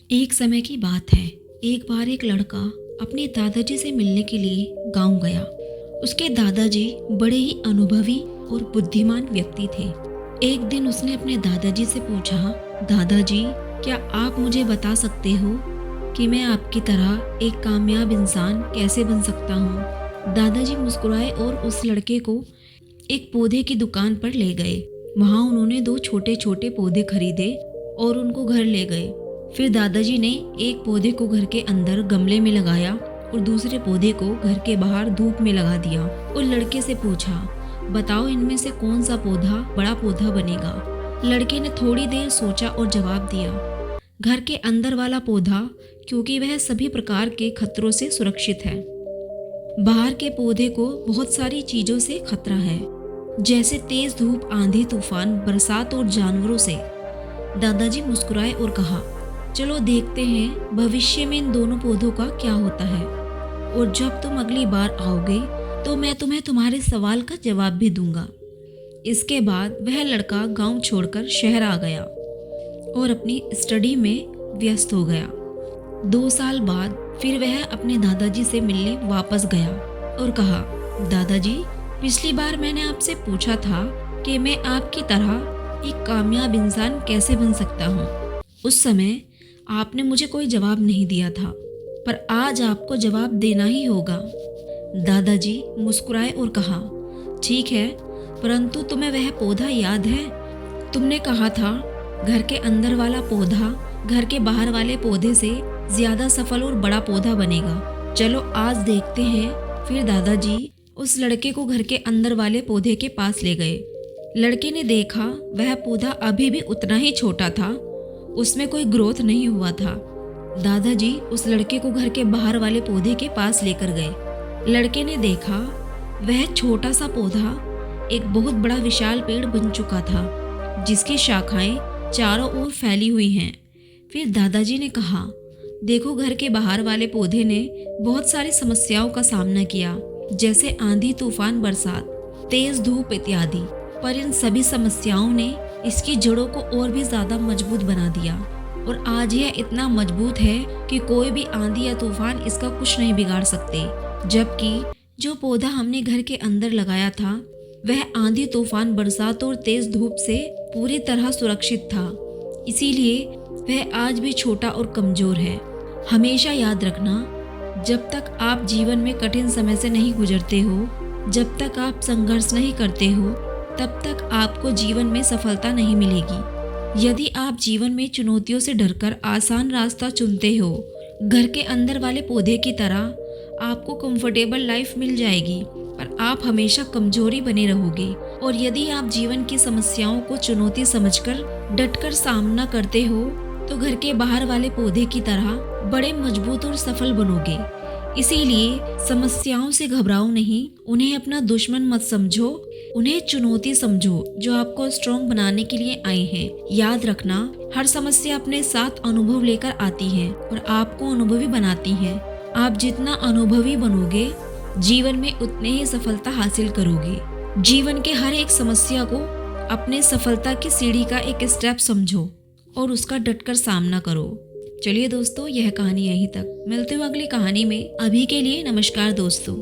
एक समय की बात है। एक बार एक लड़का अपने दादाजी से मिलने के लिए गांव गया। उसके दादाजी बड़े ही अनुभवी और बुद्धिमान व्यक्ति थे। एक दिन उसने अपने दादाजी से पूछा, दादाजी, क्या आप मुझे बता सकते हो कि मैं आपकी तरह एक कामयाब इंसान कैसे बन सकता हूँ? दादाजी मुस्कुराए और उस लड़के को एक पौधे की दुकान पर ले गए। वहाँ उन्होंने दो छोटे छोटे पौधे खरीदे और उनको घर ले गए। फिर दादाजी ने एक पौधे को घर के अंदर गमले में लगाया और दूसरे पौधे को घर के बाहर धूप में लगा दिया और लड़के से पूछा, बताओ इनमें से कौन सा पौधा बड़ा पौधा बनेगा? लड़के ने थोड़ी देर सोचा और जवाब दिया, घर के अंदर वाला पौधा, क्योंकि वह सभी प्रकार के खतरों से सुरक्षित है। बाहर के पौधे को बहुत सारी चीजों से खतरा है, जैसे तेज धूप, आंधी तूफान, बरसात और जानवरों से। दादाजी मुस्कुराए और कहा, चलो देखते हैं भविष्य में इन दोनों पौधों का क्या होता है, और जब तुम अगली बार आओगे तो मैं तुम्हें तुम्हारे सवाल का जवाब भी दूंगा। इसके बाद वह लड़का गांव छोड़कर शहर आ गया और अपनी स्टडी में व्यस्त हो गया। 2 साल बाद फिर वह अपने दादाजी से मिलने वापस गया और कहा, दादाजी, पिछली बार मैंने आपसे पूछा था कि मैं आपकी तरह एक कामयाब इंसान कैसे बन सकता हूँ। उस समय आपने मुझे कोई जवाब नहीं दिया था, पर आज आपको जवाब देना ही होगा। दादाजी मुस्कुराए और कहा, ठीक है, परंतु तुम्हें वह पौधा याद है? तुमने कहा था घर के अंदर वाला पौधा घर के बाहर वाले पौधे से ज्यादा सफल और बड़ा पौधा बनेगा। चलो आज देखते हैं। फिर दादाजी उस लड़के को घर के अंदर वाले पौधे के पास ले गए। लड़के ने देखा वह पौधा अभी भी उतना ही छोटा था, उसमें कोई ग्रोथ नहीं हुआ था। दादाजी उस लड़के को घर के बाहर वाले पौधे के पास लेकर गए। लड़के ने देखा वह छोटा सा पौधा एक बहुत बड़ा विशाल पेड़ बन चुका था, जिसकी शाखाएं चारों ओर फैली हुई हैं। फिर दादाजी ने कहा, देखो, घर के बाहर वाले पौधे ने बहुत सारी समस्याओं का सामना किया, जैसे आंधी तूफान, बरसात, तेज धूप इत्यादि, पर इन सभी समस्याओं ने इसकी जड़ों को और भी ज्यादा मजबूत बना दिया और आज यह इतना मजबूत है कि कोई भी आंधी या तूफान इसका कुछ नहीं बिगाड़ सकते। जबकि जो पौधा हमने घर के अंदर लगाया था वह आंधी तूफान, बरसात और तेज धूप से पूरी तरह सुरक्षित था, इसीलिए वह आज भी छोटा और कमजोर है। हमेशा याद रखना, जब तक आप जीवन में कठिन समय से नहीं गुजरते हो, जब तक आप संघर्ष नहीं करते हो, तब तक आपको जीवन में सफलता नहीं मिलेगी। यदि आप जीवन में चुनौतियों से डरकर आसान रास्ता चुनते हो, घर के अंदर वाले पौधे की तरह आपको कंफर्टेबल लाइफ मिल जाएगी, पर आप हमेशा कमजोरी बने रहोगे। और यदि आप जीवन की समस्याओं को चुनौती समझकर डटकर सामना करते हो, तो घर के बाहर वाले पौधे की तरह बड़े मजबूत और सफल बनोगे। इसीलिए समस्याओं से घबराओ नहीं, उन्हें अपना दुश्मन मत समझो, उन्हें चुनौती समझो जो आपको स्ट्रॉन्ग बनाने के लिए आए हैं। याद रखना, हर समस्या अपने साथ अनुभव लेकर आती है और आपको अनुभवी बनाती है। आप जितना अनुभवी बनोगे, जीवन में उतने ही सफलता हासिल करोगे। जीवन के हर एक समस्या को अपने सफलता की सीढ़ी का एक स्टेप समझो और उसका डटकर सामना करो। चलिए दोस्तों, यह कहानी यहीं तक। मिलते हैं अगली कहानी में। अभी के लिए नमस्कार दोस्तों।